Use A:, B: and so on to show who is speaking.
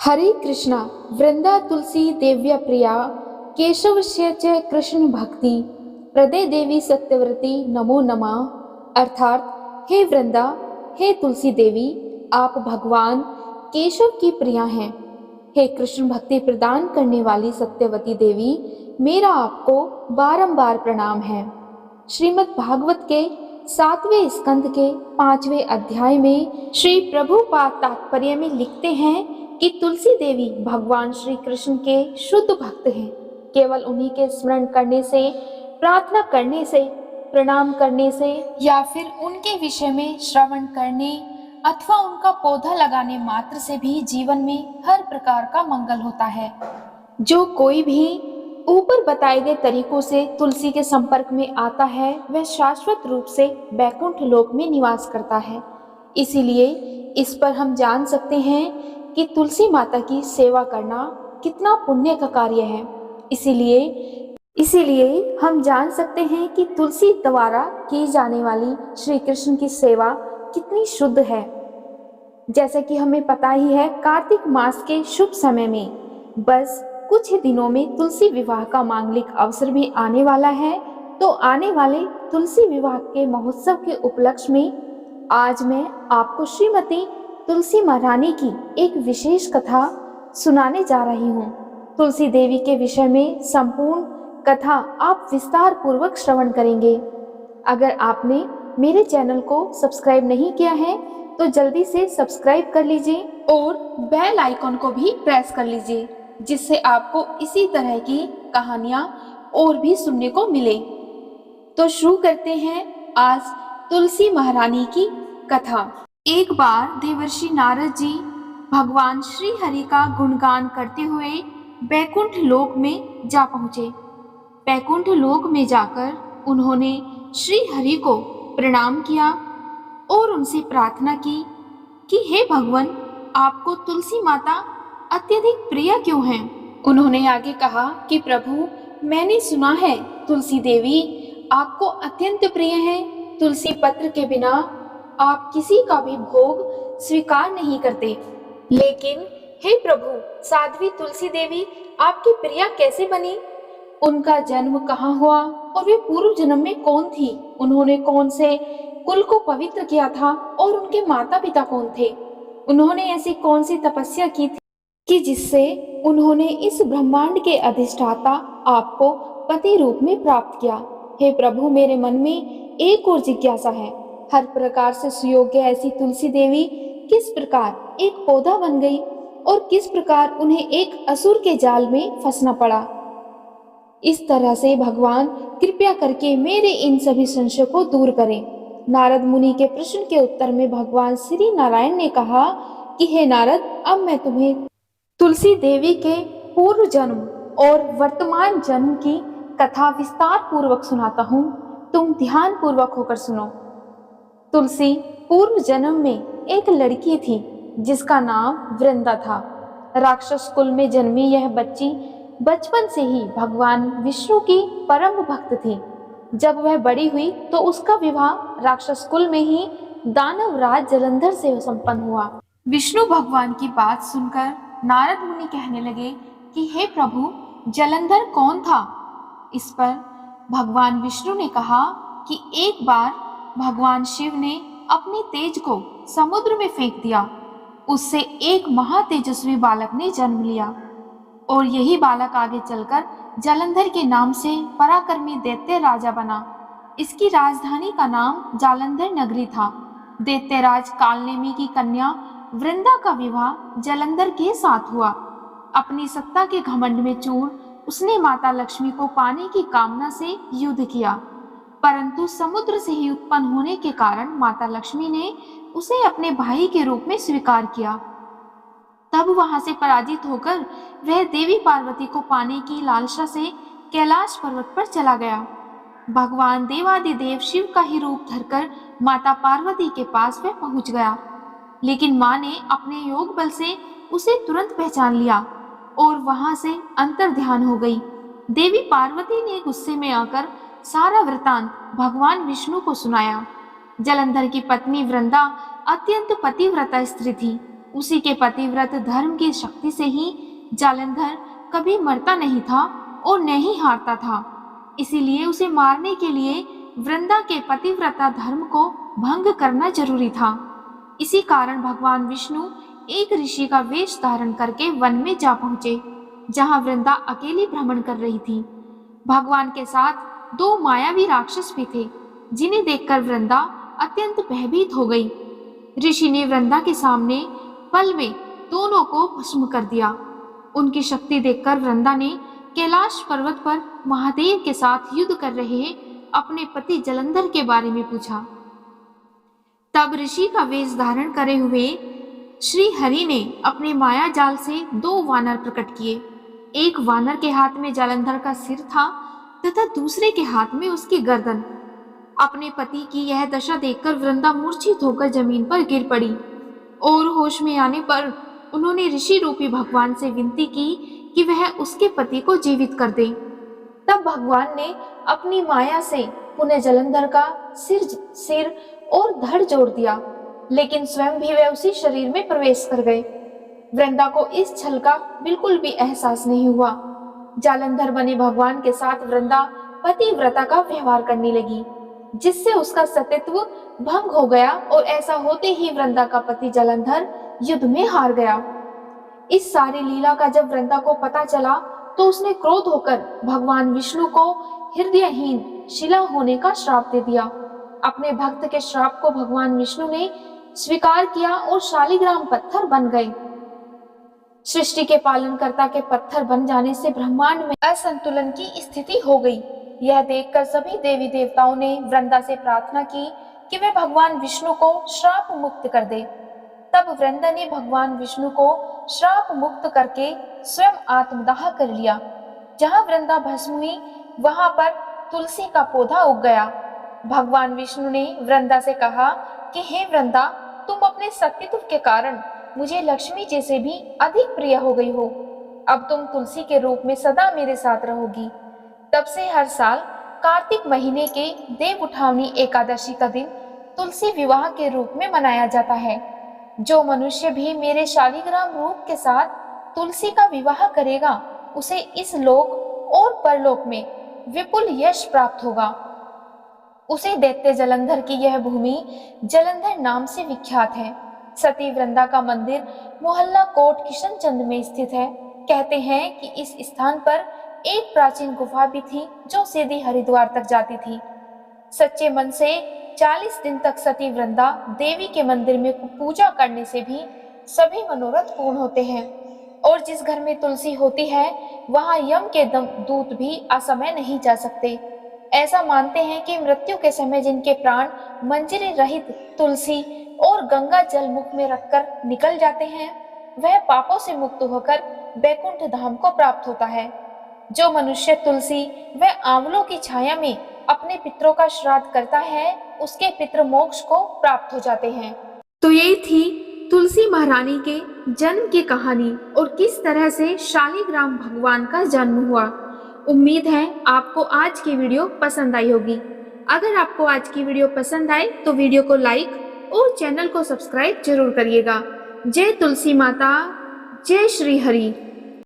A: हरे कृष्णा वृंदा तुलसी देव्या प्रिया केशवस्य च कृष्ण भक्ति प्रदे देवी सत्यव्रती नमो नमः। अर्थात हे वृंदा, हे तुलसी देवी, आप भगवान केशव की प्रिया हैं। हे कृष्ण भक्ति प्रदान करने वाली सत्यवती देवी, मेरा आपको बारंबार प्रणाम है। श्रीमद् भागवत के 7वें स्कंद के 5वें अध्याय में श्री प्रभुपाद तात्पर्य में लिखते हैं कि तुलसी देवी भगवान श्री कृष्ण के शुद्ध भक्त हैं। केवल उन्हीं के स्मरण करने से, प्रार्थना करने से, प्रणाम करने से या फिर उनके विषय में श्रवण करने अथवा उनका पौधा लगाने मात्र से भी जीवन में हर प्रकार का मंगल होता है। जो कोई भी ऊपर बताए गए तरीकों से तुलसी के संपर्क में आता है, वह शाश्वत रूप से बैकुंठ लोक में निवास करता है। इसीलिए इस पर हम जान सकते हैं कि तुलसी माता की सेवा करना कितना पुण्य का कार्य है। इसीलिए हम जान सकते हैं कि तुलसी द्वारा की जाने वाली श्री कृष्ण की सेवा कितनी शुद्ध है। जैसा कि हमें पता ही है, कार्तिक मास के शुभ समय में बस कुछ ही दिनों में तुलसी विवाह का मांगलिक अवसर भी आने वाला है। तो आने वाले तुलसी विवाह के महोत्सव के उपलक्ष्य में आज मैं आपको श्रीमती तुलसी महारानी की एक विशेष कथा सुनाने जा रही हूँ। तुलसी देवी के विषय में संपूर्ण कथा आप विस्तार पूर्वक श्रवण करेंगे। अगर आपने मेरे चैनल को सब्सक्राइब नहीं किया है तो जल्दी से सब्सक्राइब कर लीजिए और बेल आइकॉन को भी प्रेस कर लीजिए, जिससे आपको इसी तरह की कहानियां और भी सुनने को मिले। तो शुरू करते हैं आज तुलसी महारानी की कथा। एक बार देवर्षि नारद जी भगवान श्री हरि का गुणगान करते हुए बैकुंठ लोक में जा पहुँचे। बैकुंठ लोक में जाकर उन्होंने श्री हरि को प्रणाम किया और उनसे प्रार्थना की कि हे भगवान, आपको तुलसी माता अत्यधिक प्रिय क्यों हैं? उन्होंने आगे कहा कि प्रभु, मैंने सुना है तुलसी देवी आपको अत्यंत प्रिय हैं। तुलसी पत्र के बिना आप किसी का भी भोग स्वीकार नहीं करते। लेकिन हे प्रभु, साध्वी तुलसी देवी आपकी प्रिया कैसे बनी? उनका जन्म कहाँ हुआ और वे पूर्व जन्म में कौन थी? उन्होंने कौन से कुल को पवित्र किया था और उनके माता पिता कौन थे? उन्होंने ऐसी कौन सी तपस्या की थी कि जिससे उन्होंने इस ब्रह्मांड के अधिष्ठाता आपको पति रूप में प्राप्त किया? हे प्रभु, मेरे मन में एक और जिज्ञासा है। हर प्रकार से सुयोग्य ऐसी तुलसी देवी किस प्रकार एक पौधा बन गई और किस प्रकार उन्हें एक असुर के जाल में फंसना पड़ा? इस तरह से भगवान कृपया करके मेरे इन सभी संशय को दूर करें। नारद मुनि के प्रश्न के उत्तर में भगवान श्री नारायण ने कहा कि हे नारद, अब मैं तुम्हें तुलसी देवी के पूर्व जन्म और वर्तमान जन्म की कथा विस्तार पूर्वक सुनाता हूँ। तुम ध्यान पूर्वक होकर सुनो। तुलसी पूर्व जन्म में एक लड़की थी जिसका नाम वृंदा था। राक्षस कुल में जन्मी यह बच्ची बचपन से ही भगवान विष्णु की परम भक्त थी। जब वह बड़ी हुई तो उसका विवाह राक्षस कुल में ही दानव राज जलंधर से संपन्न हुआ। विष्णु भगवान की बात सुनकर नारद मुनि कहने लगे कि हे प्रभु, जलंधर कौन था? इस पर भगवान विष्णु ने कहा कि एक बार भगवान शिव ने अपने तेज को समुद्र में फेंक दिया। उससे एक महातेजस्वी बालक ने जन्म लिया और यही बालक आगे चलकर जालंधर के नाम से पराक्रमी दैत्य राजा बना। इसकी राजधानी का नाम जालंधर नगरी था। दैत्यराज कालनेमी की कन्या वृंदा का विवाह जालंधर के साथ हुआ। अपनी सत्ता के घमंड में चूर उसने माता लक्ष्मी को पाने की कामना से युद्ध किया, परंतु समुद्र से ही उत्पन्न होने के कारण माता लक्ष्मी ने उसे अपने भाई के रूप में स्वीकार किया। तब वहां से पराजित होकर वह देवी पार्वती को पाने की लालसा से कैलाश पर्वत पर चला गया। भगवान देवादिदेव शिव का ही रूप धरकर माता पार्वती के पास वह पहुंच गया, लेकिन मां ने अपने योग बल से उसे तुरंत पहचान लिया और वहां से अंतर ध्यान हो गई। देवी पार्वती ने गुस्से में आकर सारा वृतांत भगवान विष्णु को सुनाया। जालंधर की पत्नी वृंदा अत्यंत पतिव्रता स्त्री थी। उसी के पतिव्रत धर्म की शक्ति से ही जालंधर कभी मरता नहीं था और न ही हारता था। इसीलिए उसे मारने के लिए वृंदा के पतिव्रता धर्म को भंग करना जरूरी था। इसी कारण भगवान विष्णु एक ऋषि का वेश धारण करके वन में जा पहुंचे, जहां वृंदा अकेली भ्रमण कर रही थी। भगवान के साथ 2 मायावी राक्षस भी थे, जिन्हें देखकर वृंदा अत्यंत भयभीत हो गई। ऋषि ने वृंदा के सामने पल में दोनों को भस्म कर दिया। उनकी शक्ति देखकर वृंदा ने कैलाश पर्वत पर महादेव के साथ युद्ध कर रहे अपने पति जलंधर के बारे में पूछा। तब ऋषि का वेश धारण करे हुए श्री हरि ने अपने माया जाल से 2 वानर प्रकट किए। एक वानर के हाथ में जालंधर का सिर था तथा दूसरे के हाथ में उसकी गर्दन। अपने पति की यह दशा देखकर वृंदा मूर्छित होकर जमीन पर गिर पड़ी और होश में आने पर उन्होंने ऋषि रूपी भगवान से विनती की कि वह उसके पति को जीवित कर दे। तब भगवान ने अपनी माया से पुनः जलंधर का सिर और धड़ जोड़ दिया, लेकिन स्वयं भी वह उसी शरीर में प्रवेश कर गए। वृंदा को इस छल का बिल्कुल भी एहसास नहीं हुआ। जालंधर बने भगवान के साथ वृंदा पतिव्रता का व्यवहार करने लगी, जिससे उसका सतीत्व भंग हो गया और ऐसा होते ही वृंदा का पति जलंधर युद्ध में हार गया। इस सारी लीला का जब वृंदा को पता चला तो उसने क्रोध होकर भगवान विष्णु को हृदयहीन शिला होने का श्राप दे दिया। अपने भक्त के श्राप को भगवान विष्णु ने स्वीकार किया और शालिग्राम पत्थर बन गए। सृष्टि के पालनकर्ता के पत्थर बन जाने से ब्रह्मांड में असंतुलन की स्थिति हो गई। यह देखकर सभी देवी देवताओं ने वृंदा से प्रार्थना की कि वे भगवान विष्णु को श्राप मुक्त कर दे। तब वृंदा ने भगवान विष्णु को श्राप मुक्त करके स्वयं आत्मदाह कर लिया। जहां वृंदा भस्म हुई वहां पर तुलसी का पौधा उग गया। भगवान विष्णु ने वृंदा से कहा कि हे वृंदा, तुम अपने सतीत्व के कारण मुझे लक्ष्मी जी से भी अधिक प्रिय हो गई हो। अब तुम तुलसी के रूप में सदा मेरे साथ रहोगी। तब से हर साल कार्तिक महीने के देव उठावनी एकादशी का दिन तुलसी विवाह के रूप में मनाया जाता है। जो मनुष्य भी मेरे शालिग्राम रूप के साथ तुलसी का विवाह करेगा, उसे इस लोक और परलोक में विपुल यश प्राप्त होगा। उसे दैत्य जलंधर की यह भूमि जलंधर नाम से विख्यात है। सती वृंदा का मंदिर मोहल्ला कोट किशनचंद में स्थित है। कहते हैं कि इस स्थान पर एक प्राचीन गुफा भी थी जो सीधी हरिद्वार तक जाती थी। सच्चे मन से 40 दिन तक सती वृंदा देवी के मंदिर में पूजा करने से भी सभी मनोरथ पूर्ण होते हैं। और जिस घर में तुलसी होती है वहां यम के दूत भी असमय नहीं जा सकते। ऐसा मानते हैं कि मृत्यु के समय जिनके प्राण मंजरी रहित तुलसी और गंगा जल मुख में रखकर निकल जाते हैं, वह पापों से मुक्त होकर बैकुंठ धाम को प्राप्त होता है। जो मनुष्य तुलसी व आंवलों की छाया में अपने पितरों का श्राद्ध करता है, उसके पितृ मोक्ष को प्राप्त हो जाते हैं। तो ये थी तुलसी महारानी के जन्म की कहानी और किस तरह से शालिग्राम भगवान का जन्म हुआ। उम्मीद है आपको आज की वीडियो पसंद आई होगी। अगर आपको आज की वीडियो पसंद आए तो वीडियो को लाइक और चैनल को सब्सक्राइब जरूर करिएगा। जय तुलसी माता, जय श्री हरि।